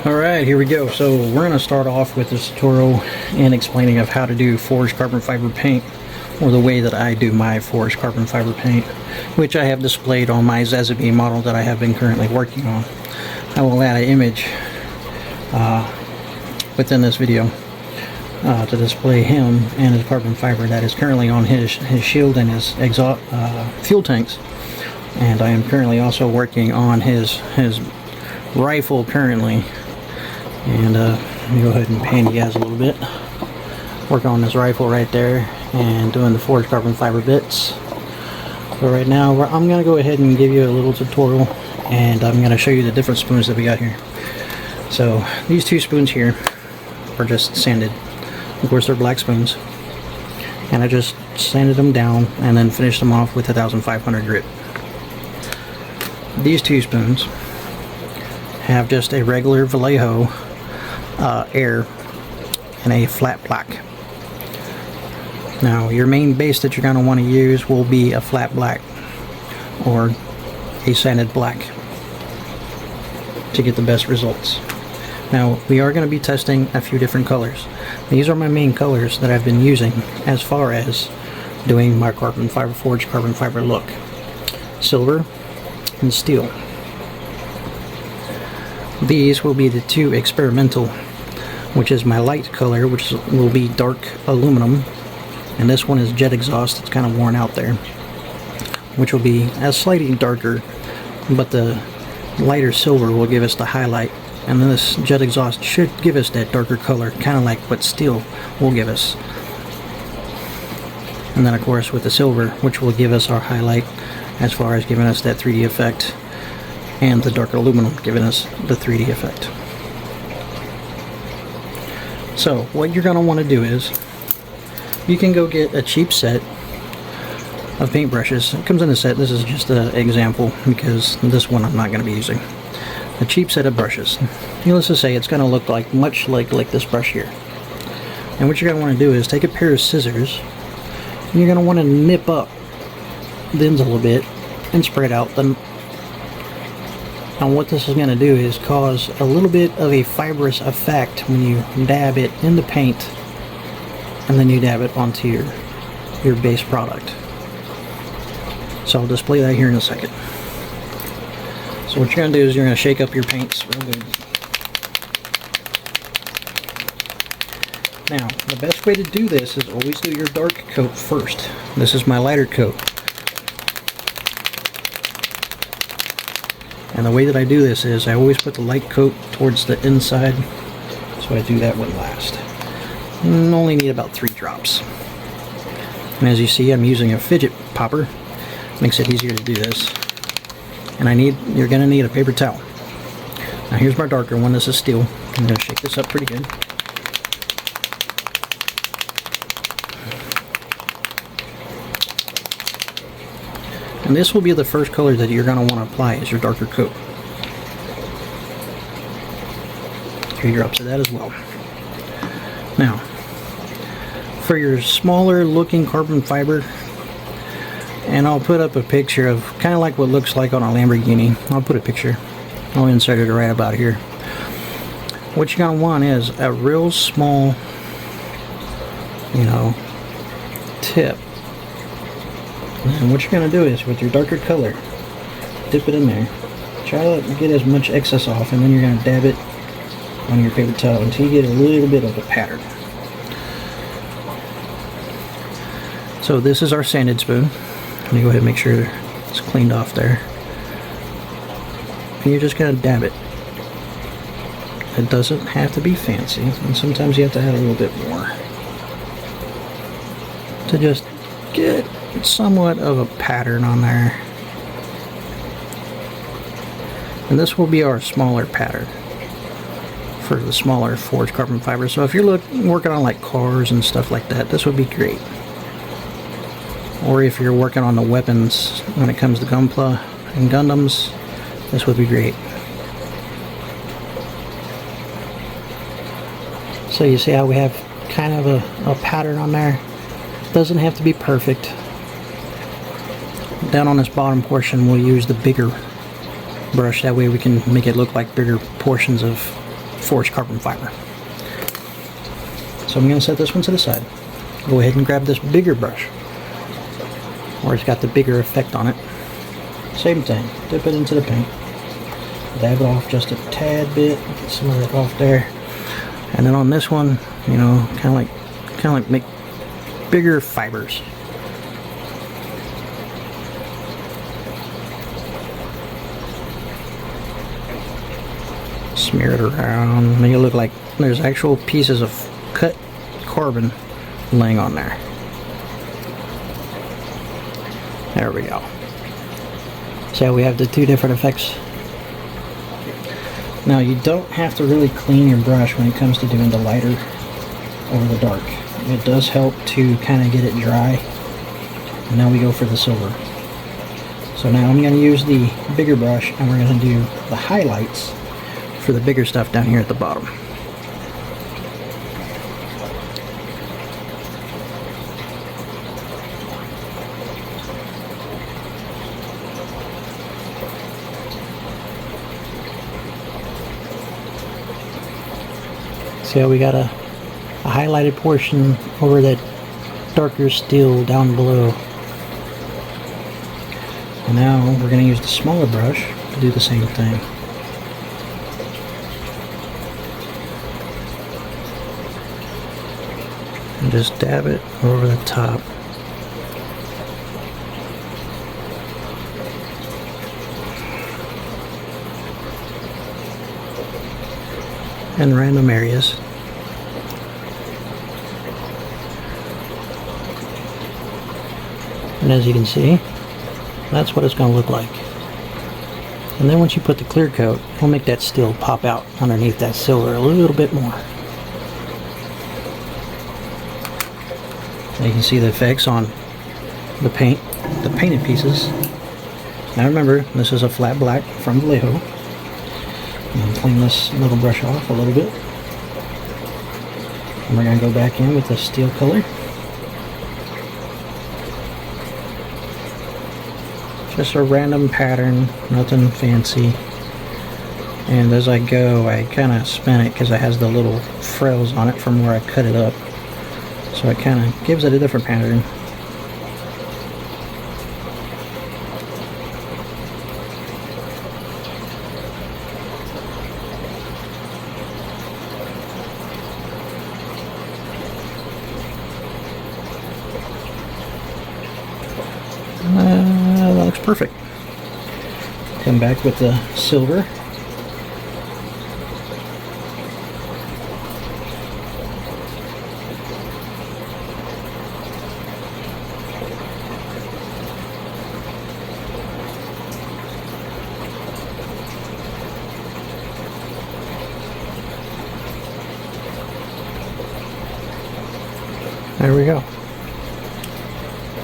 Alright, here we go. So we're going to start off with this tutorial and explaining of how to do forged carbon fiber paint, or the way that I do my forged carbon fiber paint, which I have displayed on my Zazabi model that I have been currently working on. I will add an image within this video to display him and his carbon fiber that is currently on his shield and his exhaust fuel tanks. And I am currently also working on his rifle currently. And let me go ahead and pan you guys a little bit. Work on this rifle right there and doing the forged carbon fiber bits. So right now I'm going to go ahead and give you a little tutorial, and I'm going to show you the different spoons that we got here. So these two spoons here are just sanded. Of course they're black spoons. And I just sanded them down and then finished them off with 1500 grit. These two spoons have just a regular Vallejo air and a flat black. Now your main base that you're going to want to use will be a flat black or a sanded black to get the best results. Now we are going to be testing a few different colors. These are my main colors that I've been using as far as doing my carbon fiber forged carbon fiber look: silver and steel. These will be the two experimental, which is my light color, which will be dark aluminum, and this one is jet exhaust. It's kind of worn out there, which will be a slightly darker, but the lighter silver will give us the highlight, and then this jet exhaust should give us that darker color, kind of like what steel will give us. And then of course with the silver, which will give us our highlight as far as giving us that 3D effect, and the darker aluminum giving us the 3D effect. So what you're going to want to do is, you can go get a cheap set of paintbrushes. It comes in a set. This is just an example because this one I'm not going to be using. A cheap set of brushes. Needless to say, it's going to look like much like this brush here. And what you're going to want to do is take a pair of scissors, and you're going to want to nip up the ends a little bit and spread out the. And what this is going to do is cause a little bit of a fibrous effect when you dab it in the paint and then you dab it onto your base product. So I'll display that here in a second. So what you're going to do is you're going to shake up your paints real good. Now the best way to do this is always do your dark coat first. This is my lighter coat. And the way that I do this is I always put the light coat towards the inside, so I do that one last. And only need about 3 drops. And as you see, I'm using a fidget popper. Makes it easier to do this. And you're going to need a paper towel. Now here's my darker one. This is steel. I'm going to shake this up pretty good. And this will be the first color that you're going to want to apply, is your darker coat. 3 drops of that as well. Now, for your smaller looking carbon fiber, and I'll put up a picture of kind of like what it looks like on a Lamborghini. I'll put a picture. I'll insert it right about here. What you're going to want is a real small, tip. And what you're going to do is, with your darker color, dip it in there. Try to get as much excess off, and then you're going to dab it on your paper towel until you get a little bit of a pattern. So this is our sanded spoon. Let me go ahead and make sure it's cleaned off there. And you're just going to dab it. It doesn't have to be fancy, and sometimes you have to add a little bit more to just get somewhat of a pattern on there. And this will be our smaller pattern for the smaller forged carbon fiber. So if you're working on like cars and stuff like that, this would be great. Or if you're working on the weapons when it comes to Gunpla and Gundams, this would be great. So you see how we have kind of a pattern on there. Doesn't have to be perfect. Down on this bottom portion we'll use the bigger brush. That way we can make it look like bigger portions of forged carbon fiber. So I'm going to set this one to the side. Go ahead and grab this bigger brush, where it's got the bigger effect on it. Same thing, dip it into the paint, dab it off just a tad bit, get some of that off there, and then on this one, you know, kind of like make bigger fibers. Smear it around, make it look like there's actual pieces of cut carbon laying on there. There we go. So we have the two different effects. Now you don't have to really clean your brush when it comes to doing the lighter over the dark. It does help to kind of get it dry. And now we go for the silver. So now I'm going to use the bigger brush and we're going to do the highlights for the bigger stuff down here at the bottom. See how we got a highlighted portion over that darker steel down below. And now we're going to use the smaller brush to do the same thing. And just dab it over the top. And random areas. And as you can see, that's what it's going to look like. And then once you put the clear coat, it'll make that steel pop out underneath that silver a little bit more. You can see the effects on the paint, the painted pieces. Now remember, this is a flat black from Vallejo. And clean this little brush off a little bit. And we're going to go back in with the steel color. Just a random pattern, nothing fancy. And as I go, I kind of spin it because it has the little frills on it from where I cut it up. So it kind of gives it a different pattern. That looks perfect. Come back with the silver. There we go.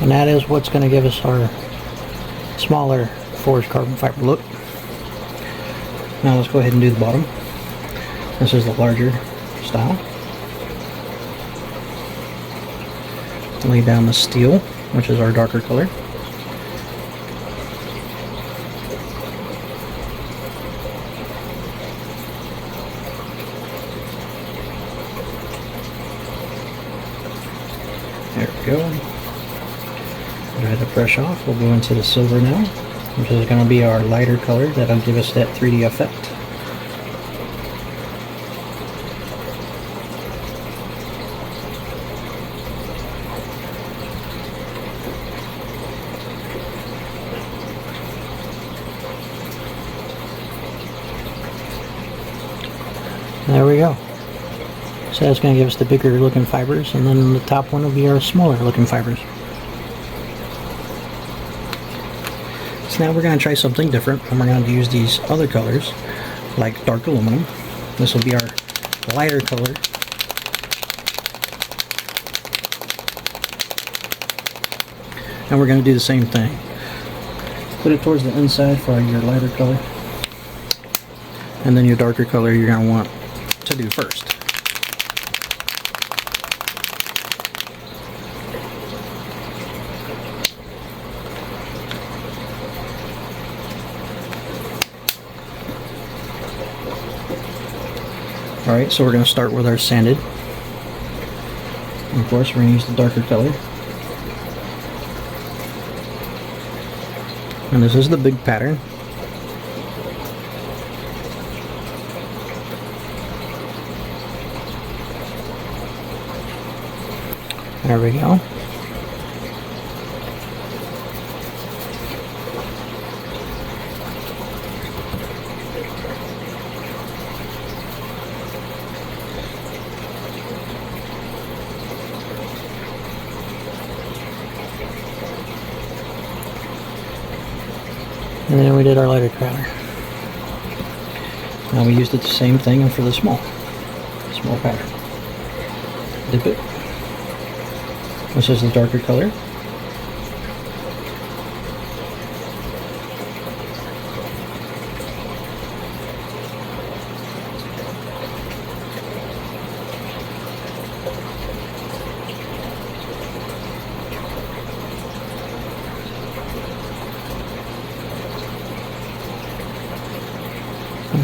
And that is what's going to give us our smaller forged carbon fiber look. Now let's go ahead and do the bottom. This is the larger style. Lay down the steel, which is our darker color. There we go. Dry the brush off. We'll go into the silver now, which is going to be our lighter color that'll give us that 3D effect. There we go. So that's going to give us the bigger looking fibers, and then the top one will be our smaller looking fibers. So now we're going to try something different, and we're going to use these other colors, like dark aluminum. This will be our lighter color. And we're going to do the same thing. Put it towards the inside for your lighter color, and then your darker color you're going to want to do first. Alright, so we're going to start with our sanded. And of course, we're going to use the darker color. And this is the big pattern. There we go. And then we did our lighter color. Now we used it the same thing for the small pattern. Dip it. This is the darker color.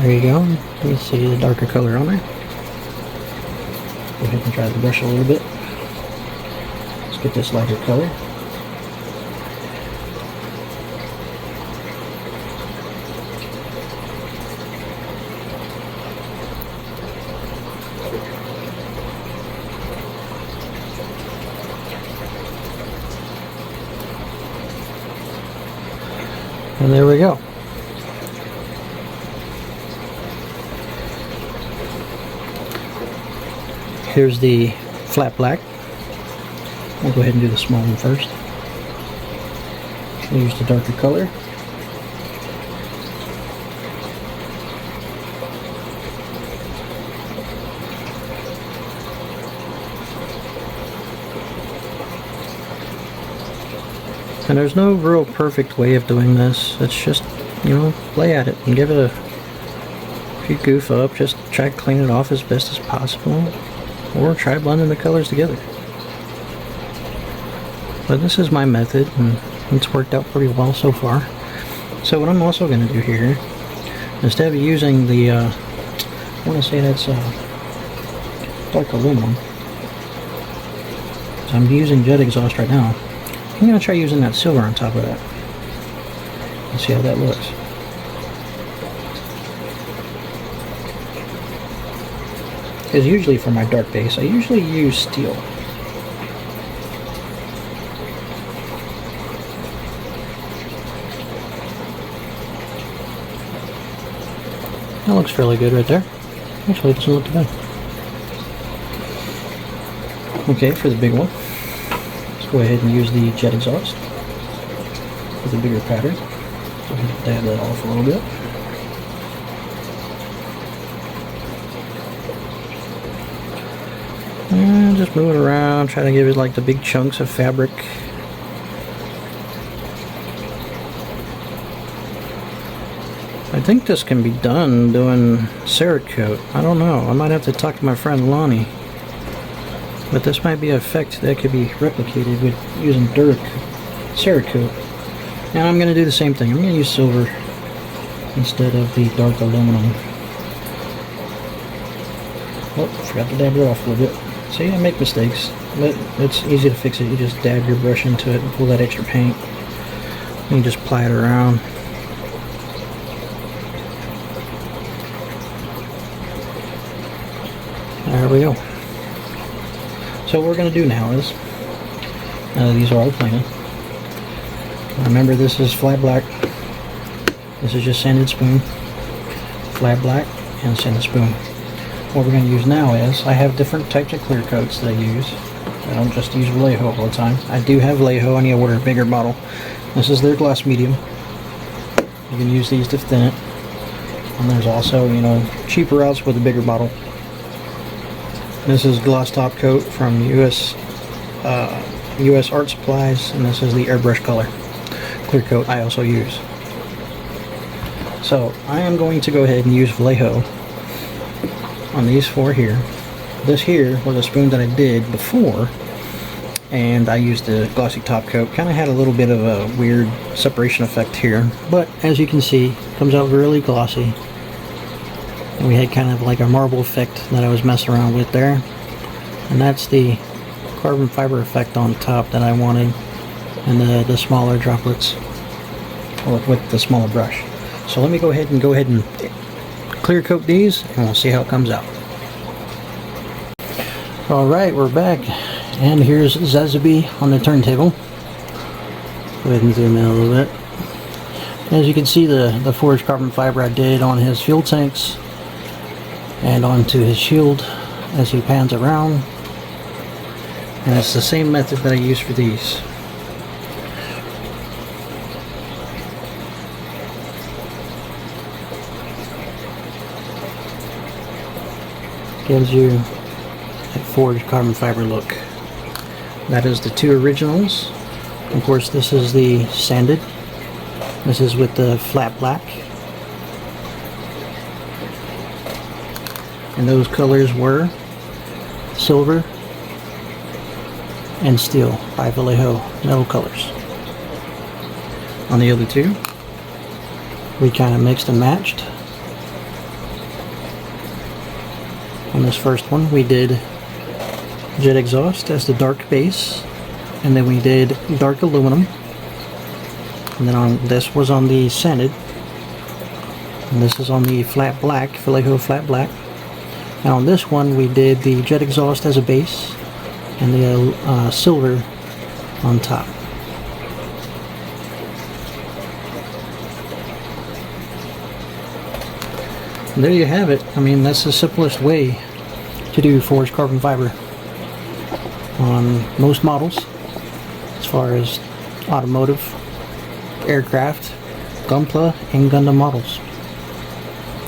There you go. You can see the darker color on there. Go ahead and try the brush a little bit. Let's get this lighter color. And there we go. Here's the flat black. We'll go ahead and do the small one first. We'll use the darker color. And there's no real perfect way of doing this. It's just, you know, play at it and give it a... If you goof up, just try to clean it off as best as possible. Or try blending the colors together. But this is my method, and it's worked out pretty well so far. So what I'm also going to do here, instead of using the, I want to say that's dark aluminum. So I'm using jet exhaust right now. I'm going to try using that silver on top of that. Let's see how that looks. Because usually for my dark base, I usually use steel. That looks fairly good right there. Actually, it doesn't look too bad. Okay, for the big one, let's go ahead and use the jet exhaust for the bigger pattern. Go ahead and dab that off a little bit. And just move it around, try to give it like the big chunks of fabric. I think this can be done doing Cerakote. I don't know. I might have to talk to my friend Lonnie. But this might be an effect that could be replicated with using Cerakote. And I'm going to do the same thing. I'm going to use silver instead of the dark aluminum. Oh, forgot to dab it off a little bit. See, I make mistakes, but it's easy to fix it. You just dab your brush into it and pull that extra paint. And you just ply it around. There we go. So what we're going to do now is, these are all painted. Remember, this is flat black. This is just sanded spoon. Flat black and sanded spoon. What we're going to use now is, I have different types of clear coats that I use. I don't just use Vallejo all the time. I do have Vallejo. I need to order a bigger bottle. This is their glass medium. You can use these to thin it. And there's also, you know, cheaper routes with a bigger bottle. This is gloss top coat from US Art Supplies, and this is the airbrush color clear coat I also use. So I am going to go ahead and use Vallejo on these four here. This here was a spoon that I did before, and I used the glossy top coat. Kind of had a little bit of a weird separation effect here, but as you can see, it comes out really glossy. And we had kind of like a marble effect that I was messing around with there. And that's the carbon fiber effect on top that I wanted, and the smaller droplets with the smaller brush. So let me go ahead and clear coat these, and we'll see how it comes out. Alright, we're back, and here's Zazubi on the turntable. Go ahead and zoom in a little bit. As you can see, the forged carbon fiber I did on his fuel tanks and onto his shield as he pans around. And it's the same method that I use for these. Gives you a forged carbon fiber look. That is the two originals. Of course, this is the sanded. This is with the flat black. And those colors were silver and steel by Vallejo metal colors. On the other two, we kind of mixed and matched. On this first one, we did jet exhaust as the dark base, and then we did dark aluminum, and then on this was on the sanded, and this is on the flat black, Vallejo flat black. And on this one, we did the jet exhaust as a base and the silver on top. And there you have it. I mean, that's the simplest way to do forged carbon fiber on most models, as far as automotive, aircraft, Gunpla and Gundam models.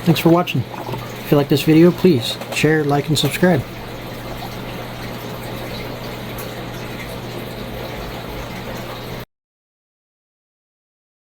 Thanks for watching. If you like this video, please share, like, and subscribe.